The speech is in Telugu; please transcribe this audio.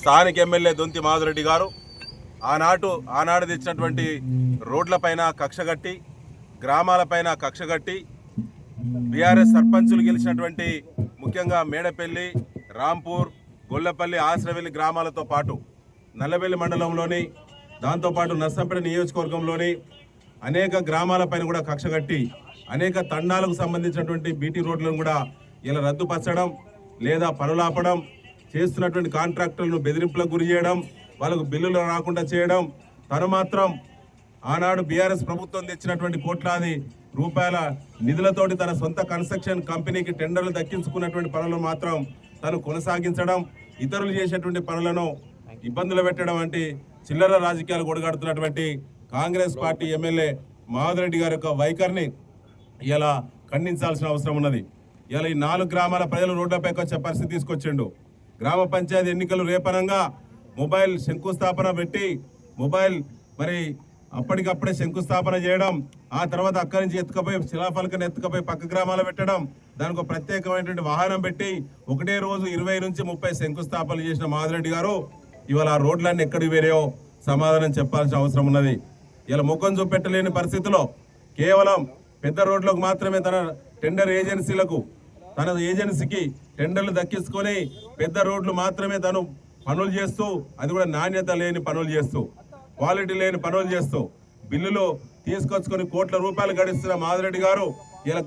స్థానిక ఎమ్మెల్యే దొంతి మాధురెడ్డి గారు ఆనాడు తెచ్చినటువంటి రోడ్లపైన కక్షగట్టి, గ్రామాలపైన కక్షగట్టి బీఆర్ఎస్ సర్పంచులు గెలిచినటువంటి ముఖ్యంగా మేడపల్లి, రాంపూర్, గొల్లపల్లి, ఆశ్రవెల్లి గ్రామాలతో పాటు నల్లబెల్లి మండలంలోని, దాంతోపాటు నర్సంపేట నియోజకవర్గంలోని అనేక గ్రామాలపైన కూడా కక్షగట్టి అనేక తండాలకు సంబంధించినటువంటి బీటీ రోడ్లను కూడా ఇలా రద్దుపరచడం లేదా పనులాపడం, చేస్తున్నటువంటి కాంట్రాక్టర్లను బెదిరింపులకు గురి చేయడం, వాళ్ళకు బిల్లులు రాకుండా చేయడం, తను మాత్రం ఆనాడు బీఆర్ఎస్ ప్రభుత్వం తెచ్చినటువంటి కోట్లాది రూపాయల నిధులతోటి తన సొంత కన్స్ట్రక్షన్ కంపెనీకి టెండర్లు దక్కించుకున్నటువంటి పనులను మాత్రం తను కొనసాగించడం, ఇతరులు చేసేటువంటి పనులను ఇబ్బందులు పెట్టడం వంటి చిల్లర రాజకీయాలు కొడగడుతున్నటువంటి కాంగ్రెస్ పార్టీ ఎమ్మెల్యే మాధురెడ్డి గారి యొక్క వైఖరిని ఇలా ఖండించాల్సిన అవసరం ఉన్నది. ఇలా ఈ 4 గ్రామాల ప్రజలు రోడ్లపైకి వచ్చే పరిస్థితి తీసుకొచ్చిండు. గ్రామ పంచాయతీ ఎన్నికలు రేపనంగా మొబైల్ శంకుస్థాపన పెట్టి మొబైల్ మరి అప్పటికప్పుడే శంకుస్థాపన చేయడం, ఆ తర్వాత అక్కడి నుంచి ఎత్తుకపోయి శిలాఫలకను ఎత్తుకపోయి పక్క గ్రామాలు పెట్టడం, దానికి ఒక ప్రత్యేకమైనటువంటి వాహనం పెట్టి ఒకటే రోజు 20 నుంచి 30 శంకుస్థాపనలు చేసిన మాధురెడ్డి గారు ఇవాళ ఆ రోడ్లన్నీ ఎక్కడికి వేరేయో సమాధానం చెప్పాల్సిన అవసరం ఉన్నది. ఇలా ముఖం చూపెట్టలేని పరిస్థితిలో కేవలం పెద్ద రోడ్లకు మాత్రమే తన టెండర్ ఏజెన్సీలకు, తన ఏజెన్సీకి టెండర్లు దక్కించుకొని పెద్ద రోడ్లు మాత్రమే తను పనులు చేస్తూ, అది కూడా నాణ్యత లేని పనులు చేస్తూ, క్వాలిటీ లేని పనులు చేస్తూ బిల్లులు తీసుకొచ్చుకొని కోట్ల రూపాయలు గడిస్తున్న మాధురెడ్డి గారు ఇలా